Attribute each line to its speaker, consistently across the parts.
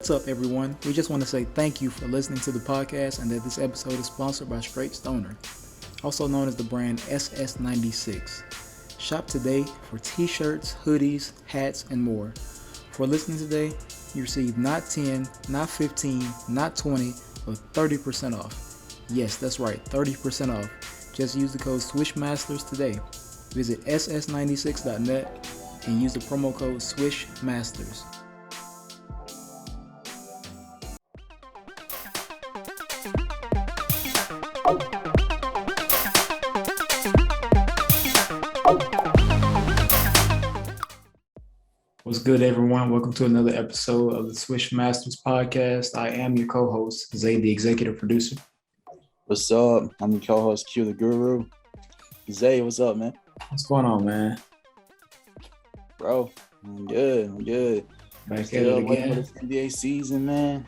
Speaker 1: What's up, everyone? We just want to say thank you for listening to the podcast and that this episode is sponsored by Straight Stoner, also known as the brand SS96. Shop today for t-shirts, hoodies, hats, and more. For listening today, you receive not 10, not 15, not 20, but 30% off. Yes, that's right, 30% off. Just use the code SWISHMASTERS today. Visit ss96.net and use the promo code SWISHMASTERS. What's good, everyone? Welcome to another episode of the Swish Masters podcast. I am your co-host, Zay, the executive producer.
Speaker 2: What's up? I'm your co-host, Q the Guru. Zay, what's up, man?
Speaker 1: What's going on, man?
Speaker 2: Bro, I'm good.
Speaker 1: Back
Speaker 2: Still
Speaker 1: at it
Speaker 2: waiting
Speaker 1: again.
Speaker 2: for this NBA season, man.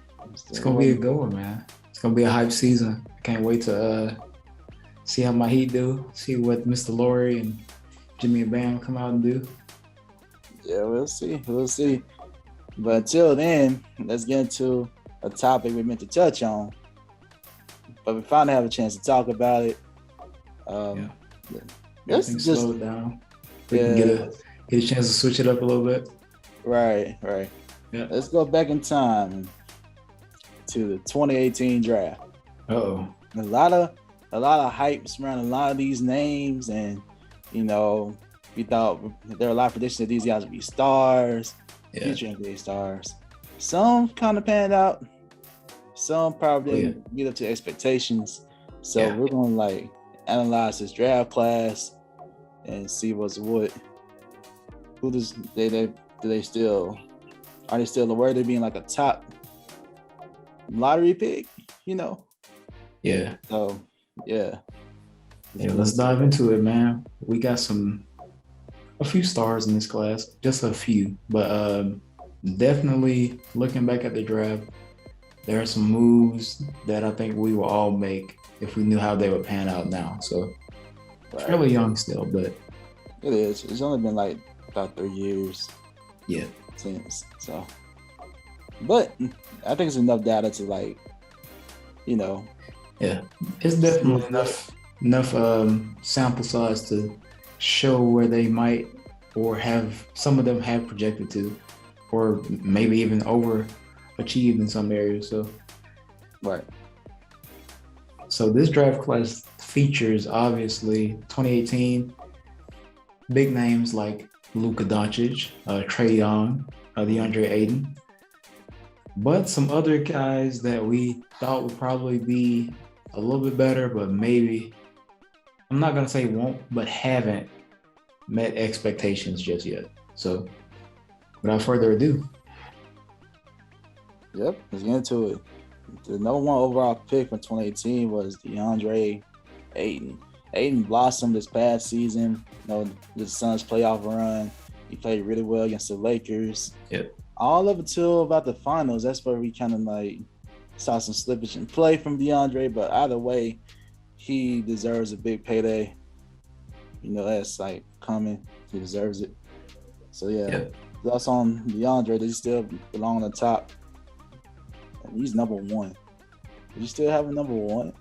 Speaker 1: It's going to be a good one, man. It's going to be a hype season. I can't wait to see how my Heat do, see what Mr. Laurie and Jimmy and Bam come out and do.
Speaker 2: Yeah, we'll see. But until then, let's get into a topic we meant to touch on. But we finally have a chance to talk about it. Let's just
Speaker 1: slow it down. We can get a chance to switch it up a little bit.
Speaker 2: Right.
Speaker 1: Yeah.
Speaker 2: Let's go back in time to the 2018 draft.
Speaker 1: Uh-oh.
Speaker 2: A lot of hype surrounding a lot of these names, and we thought there were a lot of predictions that these guys would be stars, future NBA stars. Some kind of panned out. Some probably didn't meet up to expectations. So we're gonna analyze this draft class and see what's what. Who does are they still worthy of being like a top lottery pick?
Speaker 1: Yeah.
Speaker 2: So
Speaker 1: Let's dive into it, man. We got a few stars in this class, just a few, but definitely looking back at the draft, there are some moves that I think we will all make if we knew how they would pan out now. So fairly young still, but
Speaker 2: it is. It's only been about 3 years.
Speaker 1: Yeah.
Speaker 2: Since so, but I think it's enough data to
Speaker 1: Yeah, it's definitely enough sample size to show where they might or have some of them have projected to, or maybe even overachieved in some areas. So this draft class features obviously 2018 big names like Luka Doncic, Trae Young, Deandre Aiden, but some other guys that we thought would probably be a little bit better, but maybe, I'm not going to say won't, but haven't met expectations just yet. So without further ado.
Speaker 2: Let's get into it. The number one overall pick from 2018 was Deandre Aiden. Aiden blossomed this past season. The Suns playoff run. He played really well against the Lakers.
Speaker 1: Yep.
Speaker 2: All up until about the finals, that's where we kind of saw some slippage in play from Deandre. But either way, he deserves a big payday. That's coming. He deserves it. So Thoughts on Deandre? Does he still belong on the top? He's number one. Do you still have a number one?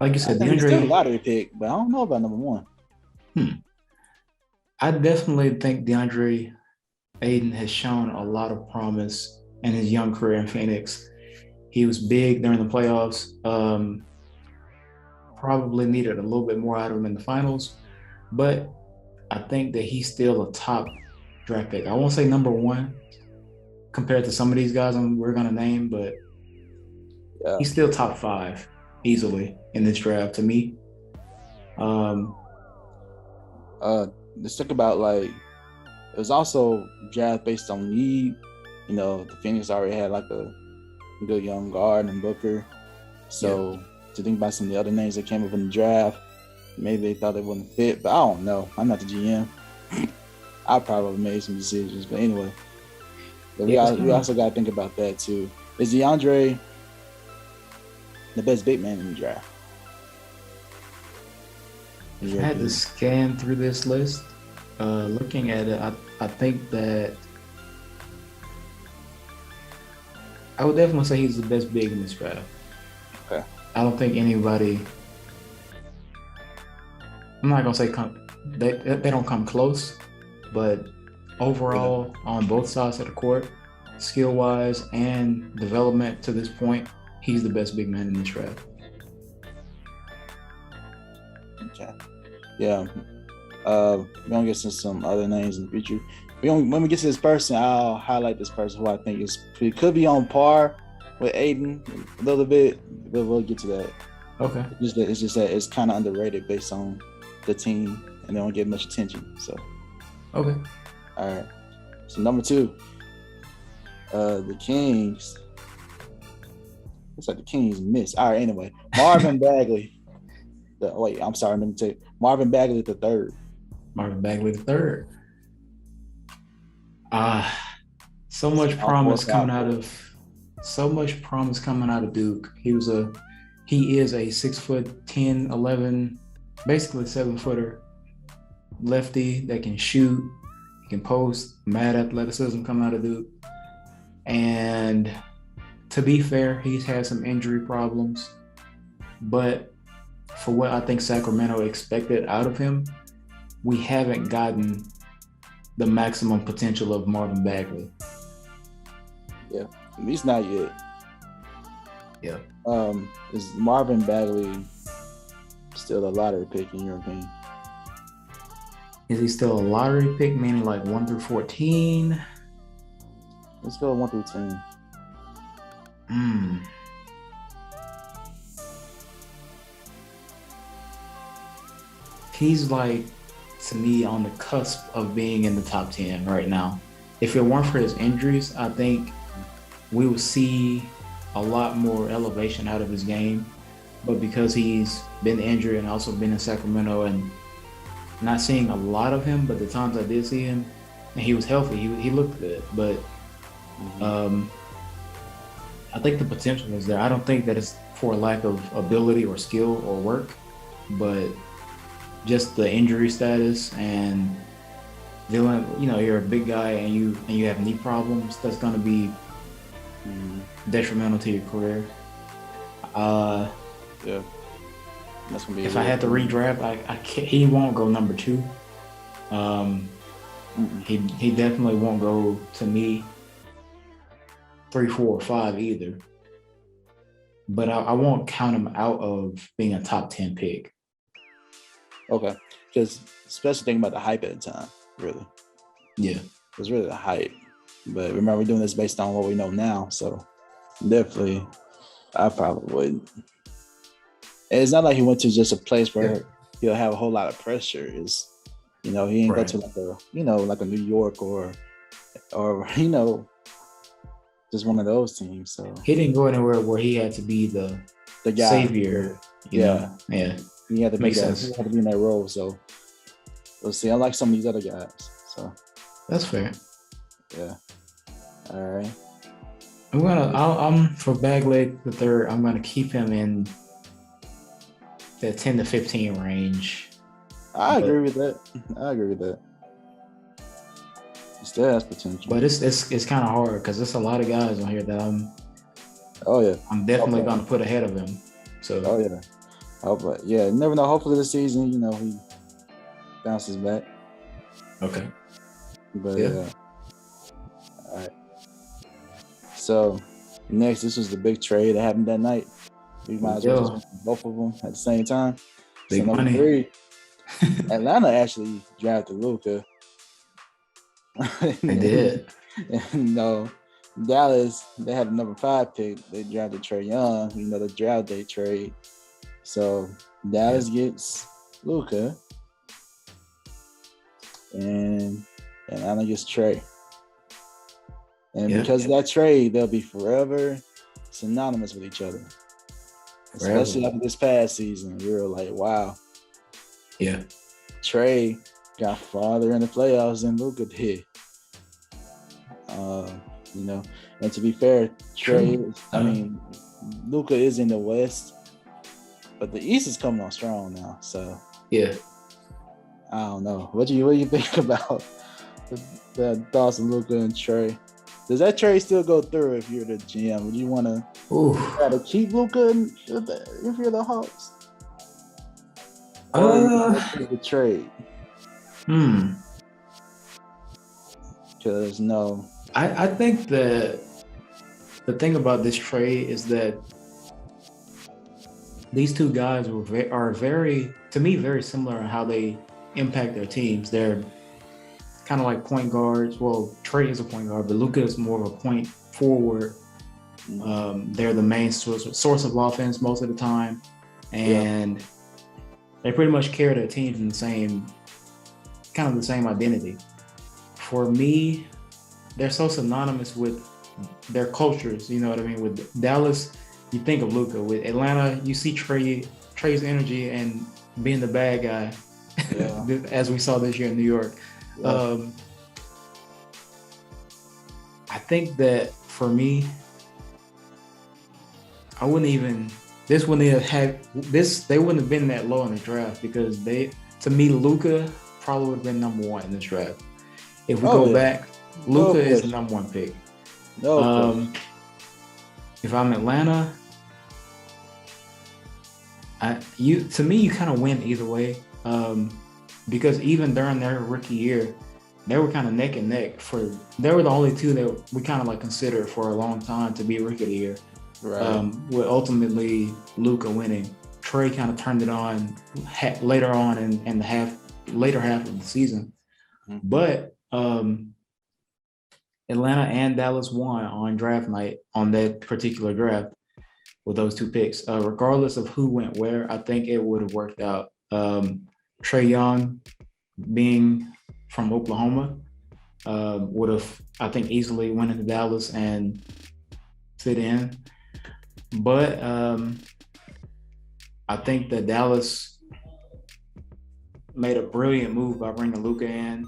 Speaker 1: Like you said,
Speaker 2: Deandre, he's still a
Speaker 1: DeAndre,
Speaker 2: lottery pick, but I don't know about number one.
Speaker 1: I definitely think DeAndre Aiden has shown a lot of promise in his young career in Phoenix. He was big during the playoffs. Probably needed a little bit more out of him in the finals, but I think that he's still a top draft pick. I won't say number one compared to some of these guys we're going to name, but he's still top 5 easily in this draft to me.
Speaker 2: Let's talk about it was also draft based on need. The Phoenix already had a good young guard and Booker. So to think about some of the other names that came up in the draft, maybe they thought they wouldn't fit, but I don't know. I'm not the GM. I probably made some decisions, but anyway. We also got to think about that too. Is DeAndre the best big man in the draft?
Speaker 1: I had to scan through this list. Looking at it, I think that I would definitely say he's the best big in this draft.
Speaker 2: Okay.
Speaker 1: I don't think anybody. I'm not gonna say they don't come close, but overall on both sides of the court, skill wise and development to this point, he's the best big man in this draft.
Speaker 2: Okay. Yeah. We're gonna get to some other names in the future. When we get to this person, I'll highlight this person who I think could be on par with Aiden a little bit, but we'll get to that.
Speaker 1: Okay.
Speaker 2: It's just that it's kind of underrated based on the team, and they don't get much attention. So.
Speaker 1: Okay.
Speaker 2: All right. So number 2, the Kings. Looks like the Kings missed. All right. Anyway, Marvin Bagley. Marvin Bagley the third.
Speaker 1: Marvin Bagley the third. So much promise coming out of Duke. He is a 6'10", 11, basically 7-footer lefty that can shoot, he can post, mad athleticism coming out of Duke. And to be fair, he's had some injury problems, but for what I think Sacramento expected out of him, we haven't gotten the maximum potential of Marvin Bagley.
Speaker 2: Yeah, at least not yet.
Speaker 1: Yeah.
Speaker 2: Is Marvin Bagley still a lottery pick in your opinion?
Speaker 1: Is he still a lottery pick, meaning like 1 through 14?
Speaker 2: Let's go 1 through 10.
Speaker 1: He's like, to me, on the cusp of being in the top 10 right now. If it weren't for his injuries, I think we would see a lot more elevation out of his game. But because he's been injured and also been in Sacramento and not seeing a lot of him, but the times I did see him, and he was healthy, he looked good. But I think the potential is there. I don't think that it's for a lack of ability or skill or work, but just the injury status and dealing, you're a big guy and you have knee problems, that's going to be detrimental to your career.
Speaker 2: Yeah. That's gonna be
Speaker 1: if I had to redraft, I can't, he won't go number 2. He definitely won't go, to me, 3, 4, or 5 either. But I won't count him out of being a top 10 pick.
Speaker 2: Okay. Because especially thinking about the hype at the time, really.
Speaker 1: Yeah.
Speaker 2: It was really the hype. But remember, we're doing this based on what we know now. So definitely, I probably wouldn't. And it's not like he went to just a place where he'll have a whole lot of pressure. He ain't go to like a New York or just one of those teams. So
Speaker 1: he didn't go anywhere where he had to be the guy, savior. Yeah.
Speaker 2: He had to be that. He had to be in that role. So we'll see. I like some of these other guys. So
Speaker 1: that's fair.
Speaker 2: Yeah. All right.
Speaker 1: I'm for Bagley the third. I'm gonna keep him in the 10 to 15 range.
Speaker 2: I agree with that. He still has potential.
Speaker 1: But it's kind of hard because there's a lot of guys on here that I'm definitely gonna put ahead of him. So
Speaker 2: but you never know. Hopefully this season, he bounces back.
Speaker 1: Okay.
Speaker 2: But all right. So next, this was the big trade that happened that night. We might as well just both of them at the same time.
Speaker 1: Big
Speaker 2: number
Speaker 1: money.
Speaker 2: 3, Atlanta actually drafted Luka.
Speaker 1: They did.
Speaker 2: And Dallas, they had the number 5 pick. They drafted Trae Young, the draft day trade. So Dallas gets Luka, and Atlanta gets Trae. And because of that trade, they'll be forever synonymous with each other. Forever. Especially after this past season, we were like, wow.
Speaker 1: Yeah.
Speaker 2: Trae got farther in the playoffs than Luka did. And to be fair, Luka is in the West, but the East is coming on strong now. So
Speaker 1: yeah,
Speaker 2: I don't know. What do you think about the thoughts of Luka and Trae? Does that trade still go through if you're the GM? Would you want to try to keep Luka if you're the Hawks? Or the trade? Because no.
Speaker 1: I think that the thing about this trade is that these two guys are very, to me, very similar in how they impact their teams. They're kind of like point guards. Well, Trey is a point guard, but Luka is more of a point forward. They're the main source of offense most of the time, and they pretty much carry their teams in the same identity. For me, they're so synonymous with their cultures. You know what I mean? With Dallas, you think of Luka. With Atlanta, you see Trey's energy and being the bad guy, as we saw this year in New York. Yeah. I think that for me, they wouldn't have been that low in the draft because to me, Luka probably would have been number one in this draft. If we go back, Luka is the number one pick. If I'm Atlanta, you kind of win either way, because even during their rookie year, they were kind of neck and neck. They were the only two that we kind of like considered for a long time to be rookie of the year. Right. With ultimately Luka winning. Trey kind of turned it on later on in the later half of the season, but Atlanta and Dallas won on draft night on that particular draft with those two picks. Regardless of who went where, I think it would have worked out. Trae Young, being from Oklahoma, would have, I think, easily went into Dallas and fit in. But I think that Dallas made a brilliant move by bringing Luka in.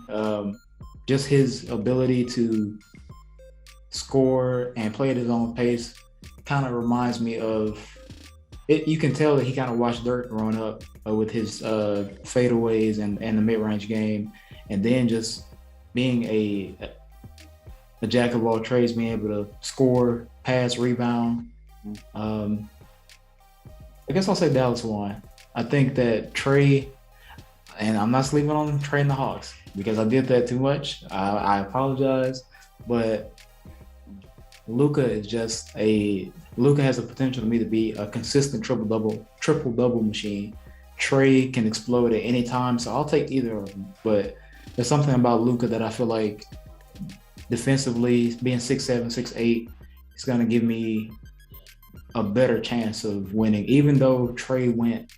Speaker 1: Just his ability to score and play at his own pace kind of reminds me of it. You can tell that he kind of watched Dirk growing up with his fadeaways and the mid-range game, and then just being a jack of all trades, being able to score, pass, rebound. I guess I'll say Dallas won. I think that Trey, and I'm not sleeping on Trey and the Hawks because I did that too much. I apologize, but Luka has the potential to me to be a consistent triple double machine. Trey can explode at any time, so I'll take either of them. But there's something about Luka that I feel like defensively, being 6'7", 6'8", is going to give me a better chance of winning. Even though Trey went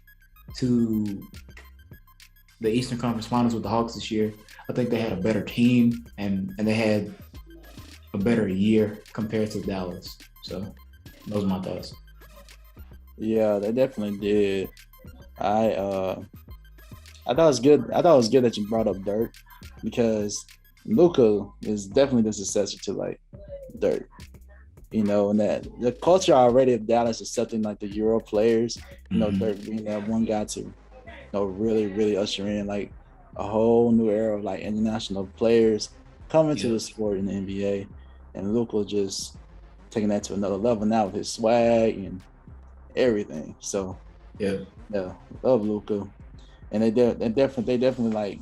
Speaker 1: to the Eastern Conference Finals with the Hawks this year, I think they had a better team and they had a better year compared to Dallas. So those are my thoughts.
Speaker 2: Yeah, they definitely did. I thought it was good. I thought it was good that you brought up Dirk because Luka is definitely the successor to like Dirk. You know, and that the culture already of Dallas is something like the Euro players. You know, Dirk being that one guy to, really, really usher in like a whole new era of like international players coming to the sport in the NBA, and Luka just taking that to another level now with his swag and everything. So love Luka, and they definitely like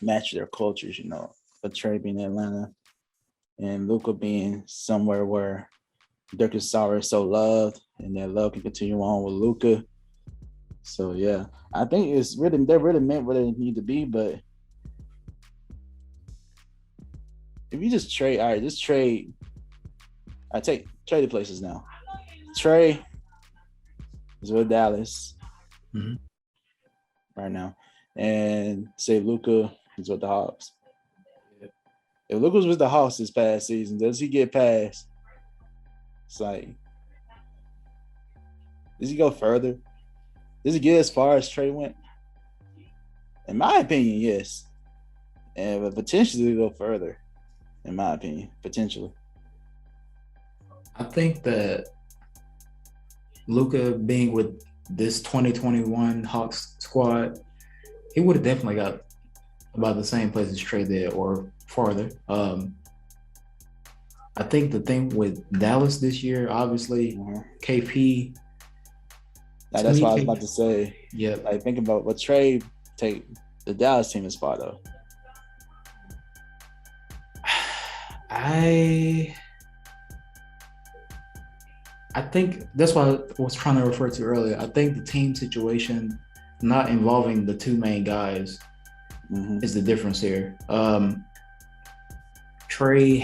Speaker 2: match their cultures. You know, but Trey being in Atlanta and Luka being somewhere where Dirk is so loved, and that love can continue on with Luka. So yeah, I think they're really meant where they need to be. But if you just trade, all right, just trade. I trade the places now. Trey is with Dallas right now, and say Luka is with the Hawks. If Luka was with the Hawks this past season, does he get past? It's like, does he go further? Does he get as far as Trey went? In my opinion, yes. And potentially go further, in my opinion, potentially.
Speaker 1: I think that Luka being with this 2021 Hawks squad, he would have definitely got about the same place as Trey did or farther. I think the thing with Dallas this year, obviously, KP.
Speaker 2: That's what I was about to say.
Speaker 1: Yeah.
Speaker 2: Like, think about what trade take the Dallas team as far though.
Speaker 1: I think that's what I was trying to refer to earlier. I think the team situation, not involving the two main guys, is the difference here. Trey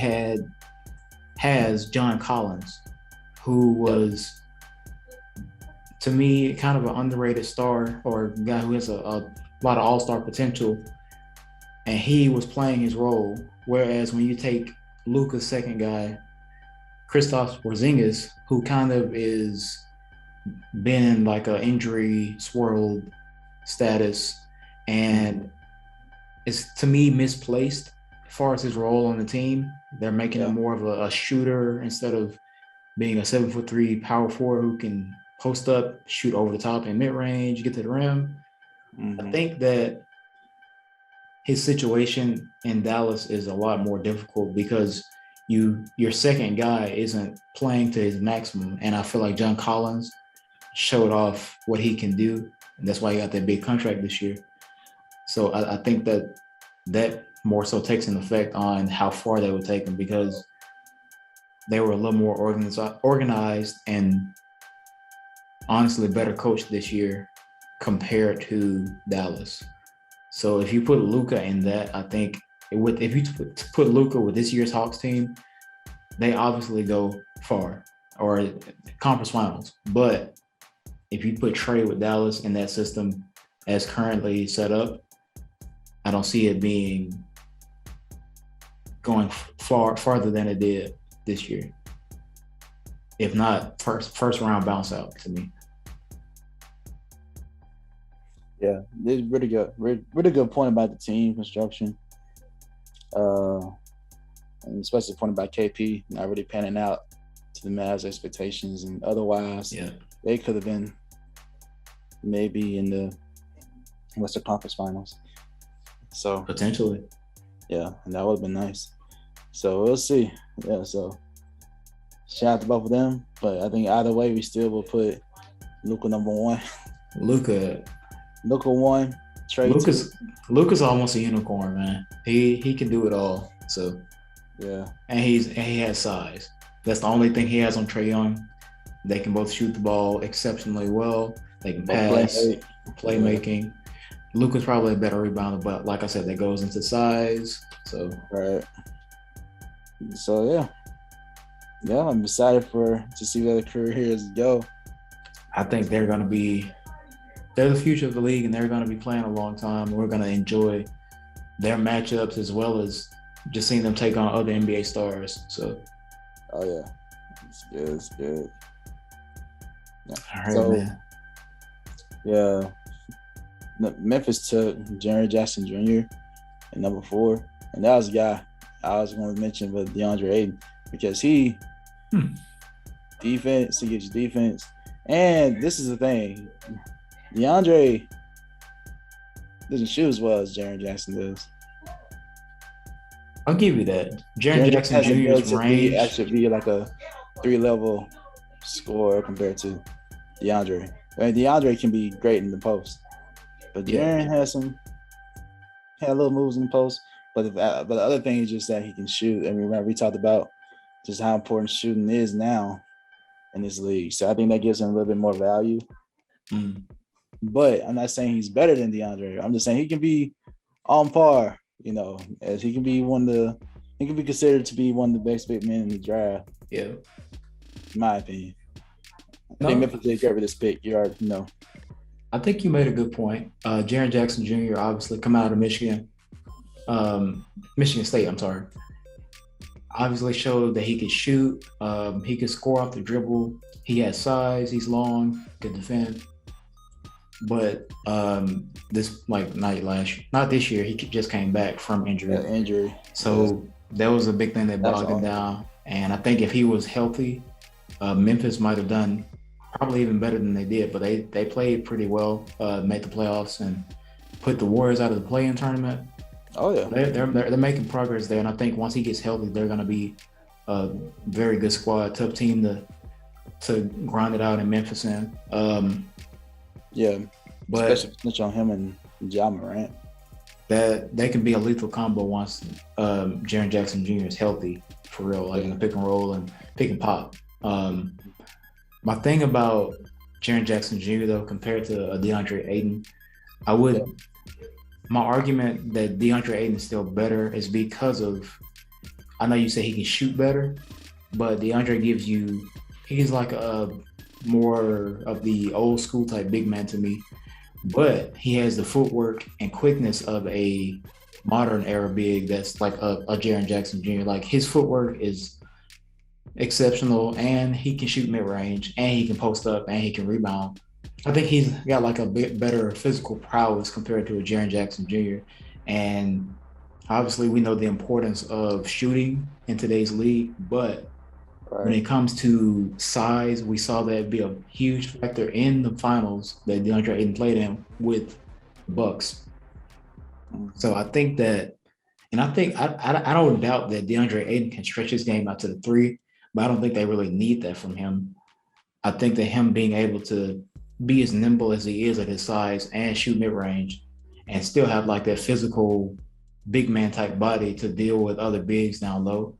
Speaker 1: has John Collins, who was, to me, kind of an underrated star or a guy who has a lot of all-star potential, and he was playing his role. Whereas when you take Luka's second guy, Kristaps Porzingis, who kind of is been in like an injury swirled status, and it's, to me, misplaced as far as his role on the team. They're making him more of a shooter instead of being a 7'3" power forward who can post up, shoot over the top in mid range, get to the rim. I think that his situation in Dallas is a lot more difficult because your second guy isn't playing to his maximum, and I feel like John Collins showed off what he can do, and that's why he got that big contract this year. So I think that more so takes an effect on how far they would take him, because they were a little more organized and honestly better coached this year compared to Dallas. So if you put Luka in that, I think if you put Luka with this year's Hawks team, they obviously go far or conference finals. But if you put Trey with Dallas in that system as currently set up, I don't see it being going farther than it did this year. If not, first round bounce out to me.
Speaker 2: Yeah, it's really good. Really good point about the team construction. And especially the point about KP not really panning out to the Mavs' expectations, and otherwise, they could have been maybe in the Western Conference Finals. So
Speaker 1: potentially,
Speaker 2: and that would have been nice. So we'll see. Yeah, so shout out to both of them, but I think either way, we still will put Luka number one.
Speaker 1: Luka
Speaker 2: one. Trey
Speaker 1: Luka's almost a unicorn, man. He can do it all. So and he has size. That's the only thing he has on Trae Young. They can both shoot the ball exceptionally well. They can pass, playmaking. Luka's probably a better rebounder, but like I said, that goes into size. So
Speaker 2: So I'm excited to see where the careers go.
Speaker 1: I think they're the future of the league, and they're going to be playing a long time. We're going to enjoy their matchups as well as just seeing them take on other NBA stars. So,
Speaker 2: it's good.
Speaker 1: Yeah. All right, man.
Speaker 2: Yeah, Memphis took Jaren Jackson Jr. at number 4, and that was a guy I was going to mention, but Deandre Aiden, because he defense, he gives you defense, and this is the thing. DeAndre doesn't shoot as well as Jaren Jackson does.
Speaker 1: I'll give you that. Jaren Jackson Jr.'s range
Speaker 2: actually be like a 3-level scorer compared to DeAndre. I mean, DeAndre can be great in the post, but Jaren had little moves in the post. But the other thing is just that he can shoot. I mean, remember we talked about just how important shooting is now in this league. So I think that gives him a little bit more value. But I'm not saying he's better than DeAndre. I'm just saying he can be on par, as he can be considered to be one of the best big men in the draft.
Speaker 1: Yeah.
Speaker 2: In my opinion. I think Memphis did great with this pick. You already know.
Speaker 1: I think you made a good point. Jaren Jackson Jr. obviously come out of Michigan State, I'm sorry. Obviously showed that he could shoot. He could score off the dribble. He has size. He's long. Could defend. But not this year. He just came back from injury. So that was a big thing that bogged him down. And I think if he was healthy, Memphis might have done probably even better than they did. But they played pretty well, made the playoffs, and put the Warriors out of the play-in tournament.
Speaker 2: Oh yeah,
Speaker 1: they're making progress there, and I think once he gets healthy, they're going to be a very good squad, tough team to grind it out in Memphis in.
Speaker 2: Yeah,
Speaker 1: but
Speaker 2: especially snitch on him and Ja Morant.
Speaker 1: That can be a lethal combo once Jaren Jackson Jr. is healthy for real, like in the pick and roll and pick and pop. My thing about Jaren Jackson Jr. though, compared to Deandre Aiden, my argument that Deandre Aiden is still better is because of, I know you say he can shoot better, but Deandre he's like a more of the old school type big man to me, but he has the footwork and quickness of a modern era big that's like a Jaren Jackson Jr. Like his footwork is exceptional, and he can shoot mid range, and he can post up, and he can rebound. I think he's got like a bit better physical prowess compared to a Jaren Jackson Jr. And obviously, we know the importance of shooting in today's league, but when it comes to size, we saw that be a huge factor in the finals that Deandre Aiden played in with the Bucks. So I think that, and I don't doubt that Deandre Aiden can stretch his game out to the three, but I don't think they really need that from him. I think that him being able to be as nimble as he is at his size and shoot mid range and still have like that physical big man type body to deal with other bigs down low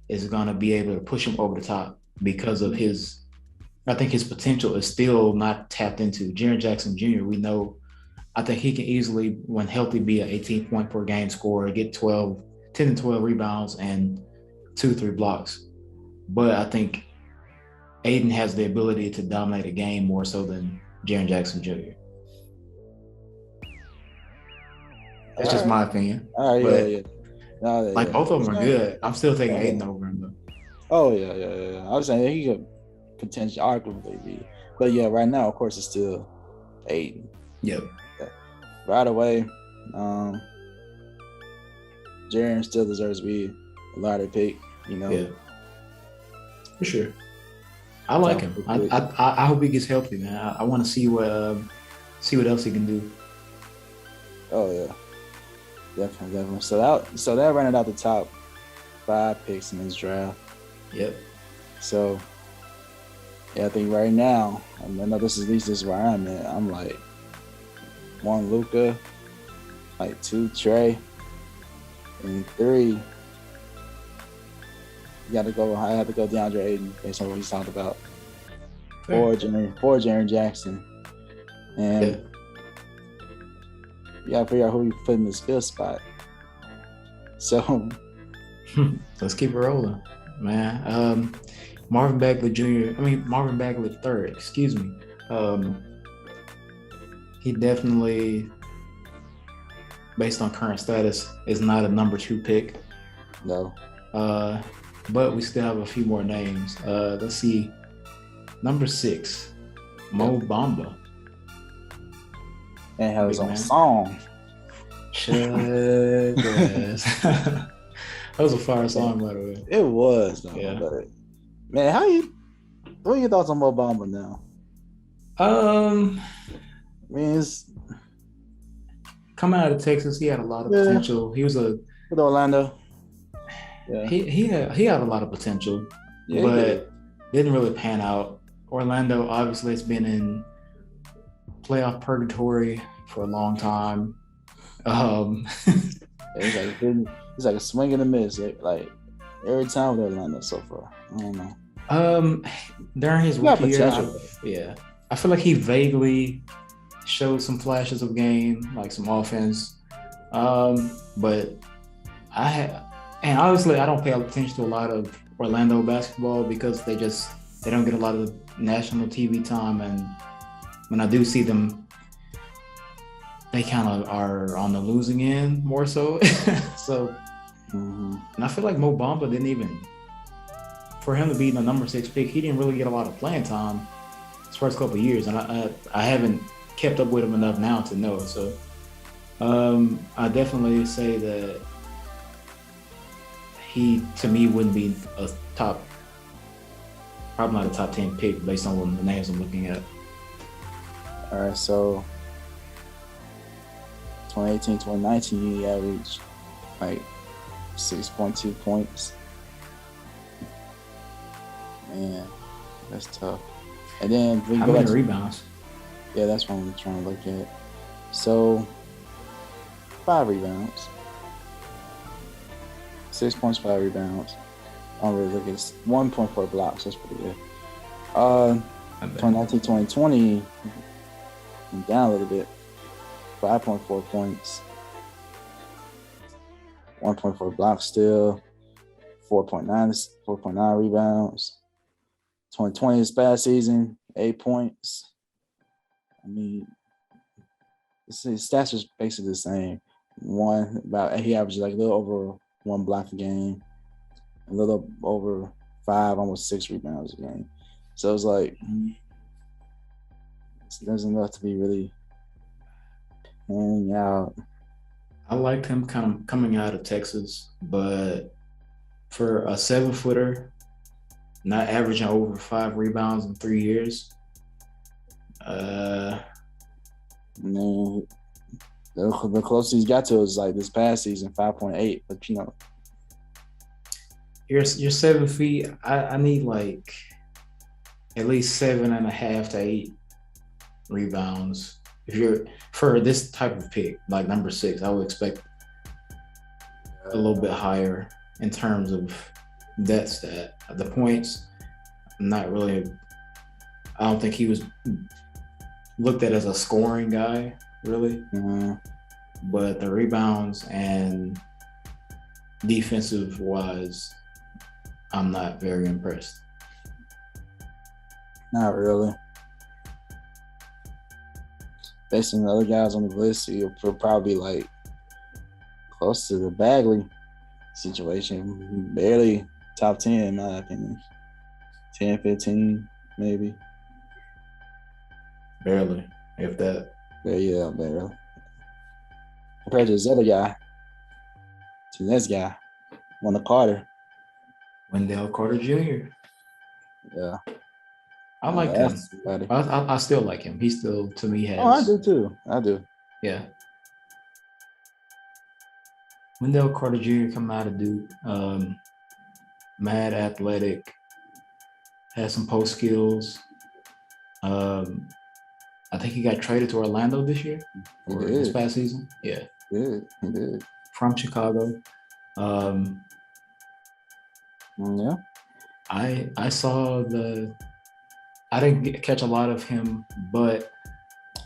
Speaker 1: is going to be able to push him over the top because of I think his potential is still not tapped into. Jaren Jackson Jr., we know, I think he can easily, when healthy, be an 18-point per game scorer, get 10 and 12 rebounds and 2-3 blocks. But I think Aiden has the ability to dominate a game more so than Jaren Jackson Jr. That's just my opinion. Like both of them are good. I'm still taking Aiden over him though.
Speaker 2: Oh yeah. I was saying he could potentially arguably be, but yeah, right now of course it's still Aiden.
Speaker 1: Yep.
Speaker 2: Right away, Jaren still deserves to be a lottery pick.
Speaker 1: Yeah, for sure. I like him. I hope he gets healthy, man. I want to see what else he can do.
Speaker 2: Oh yeah. Definitely. So that ran it out the top 5 picks in this draft.
Speaker 1: Yep.
Speaker 2: So yeah, I think right now, I know this is where I'm at. I'm like 1 Luka, like 2 Trey, and 3. I have to go DeAndre Aiden based on what he's talked about. 4 Jaren Jackson, and you gotta figure out who you put in this 5th spot. So
Speaker 1: let's keep it rolling, man. Marvin Bagley III, excuse me. He definitely, based on current status, is not a number 2 pick.
Speaker 2: No.
Speaker 1: But we still have a few more names. Let's see. Number 6, Mo Bamba.
Speaker 2: And had his own song.
Speaker 1: Shut ass. That was a fire song, by the way.
Speaker 2: It was, though.
Speaker 1: Yeah.
Speaker 2: But, man, what are your thoughts on Mo Bamba now?
Speaker 1: It's coming out of Texas, he had a lot of potential. He was with
Speaker 2: Orlando.
Speaker 1: Yeah. He had a lot of potential, but didn't really pan out. Orlando obviously has been in playoff purgatory for a long time.
Speaker 2: It's like a swing and a miss. Like every time with Orlando so far. I don't know.
Speaker 1: During his rookie year, I feel like he vaguely showed some flashes of game, like some offense. But and obviously I don't pay attention to a lot of Orlando basketball because they don't get a lot of national TV time, and when I do see them, they kind of are on the losing end more so. So, and I feel like Mo Bamba didn't even, for him to be the number 6 pick, he didn't really get a lot of playing time his first couple of years, and I haven't kept up with him enough now to know. So, I definitely say that he, to me, wouldn't be probably not a top 10 pick based on the names I'm looking at.
Speaker 2: All right, so 2018, 2019, he averaged like 6.2 points, Man, that's tough. And then we
Speaker 1: How
Speaker 2: go
Speaker 1: many
Speaker 2: back
Speaker 1: rebounds?
Speaker 2: Yeah, that's what I'm trying to look at. So 5 rebounds. 6 points, 5 rebounds. I don't really look at 1.4 blocks. That's pretty good. 2019, 2020, went down a little bit. 5.4 points. 1.4 blocks still. 4.9 rebounds. 2020 is past season, 8 points. I mean, his stats are basically the same. He averages like a little over 1 block a game, a little over 5, almost 6 rebounds a game. So it's like there's enough to be really hanging out.
Speaker 1: I liked him coming out of Texas, but for a 7-footer, not averaging over 5 rebounds in 3 years.
Speaker 2: Man, the closest he's got to is like this past season, 5.8. But
Speaker 1: you're 7 feet. I need like at least 7.5 to 8 rebounds. If you're for this type of pick, like number 6, I would expect a little bit higher in terms of that stat. The points, not really. I don't think he was looked at as a scoring guy, really.
Speaker 2: Mm-hmm.
Speaker 1: But the rebounds and defensive wise, I'm not very impressed.
Speaker 2: Not really. Based on the other guys on the list, he'll probably like close to the Bagley situation. Barely top 10 in my opinion. 10, 15, maybe.
Speaker 1: Barely, if that.
Speaker 2: Yeah, barely. Compared to this other guy, to this guy, Wendell Carter.
Speaker 1: Wendell Carter Jr.
Speaker 2: Yeah.
Speaker 1: I like him. I still like him. He still, to me, has.
Speaker 2: Oh, I do too. I do.
Speaker 1: Yeah. Wendell Carter Jr. coming out of Duke. Mad athletic. Has some post skills. I think he got traded to Orlando this year or this past season. Yeah.
Speaker 2: He did.
Speaker 1: From Chicago.
Speaker 2: Yeah.
Speaker 1: I saw I didn't catch a lot of him, but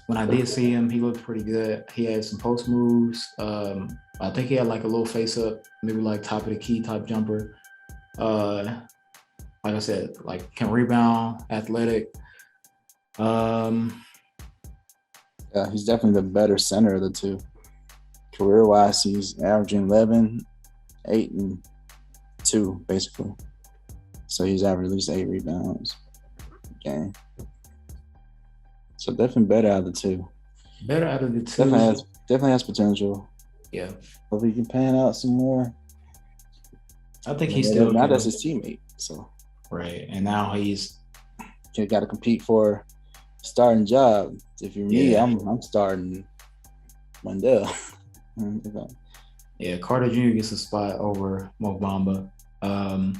Speaker 1: when I did see him, he looked pretty good. He had some post moves. I think he had like a little face up, maybe like top of the key type jumper. Like I said, like can rebound, athletic.
Speaker 2: Yeah, he's definitely the better center of the two. Career-wise, he's averaging 11, 8, and 2, basically. So he's averaging at least 8 rebounds a game. So definitely better out of the two.
Speaker 1: Better out of the two.
Speaker 2: Definitely has potential.
Speaker 1: Yeah.
Speaker 2: Hope he can pan out some more.
Speaker 1: I think he's still
Speaker 2: now that's his teammate. So
Speaker 1: right, and now he's
Speaker 2: got to compete for a starting job. If you're me, I'm starting Wendell.
Speaker 1: Yeah, Carter Jr. gets a spot over Mo Bamba. I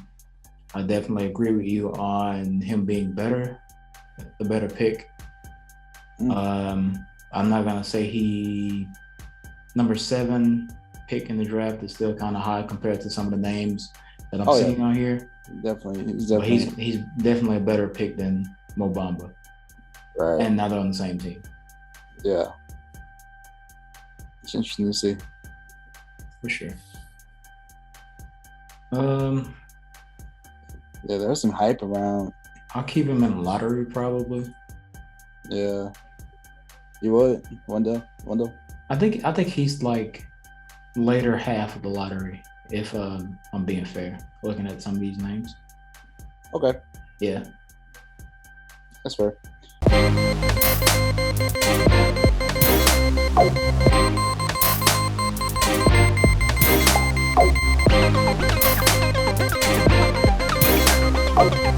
Speaker 1: definitely agree with you on him being better, the better pick. I'm not gonna say number 7 pick in the draft is still kind of high compared to some of the names that I'm seeing on here.
Speaker 2: Definitely,
Speaker 1: he's definitely a better pick than Mo Bamba.
Speaker 2: Right,
Speaker 1: and now they're on the same team.
Speaker 2: Yeah, it's interesting to see.
Speaker 1: For sure.
Speaker 2: Yeah, there's some hype around.
Speaker 1: I'll keep him in the lottery probably.
Speaker 2: Yeah. You would? Wendell?
Speaker 1: I think he's like later half of the lottery, if I'm being fair, looking at some of these names.
Speaker 2: Okay.
Speaker 1: Yeah.
Speaker 2: That's fair.
Speaker 3: Oh.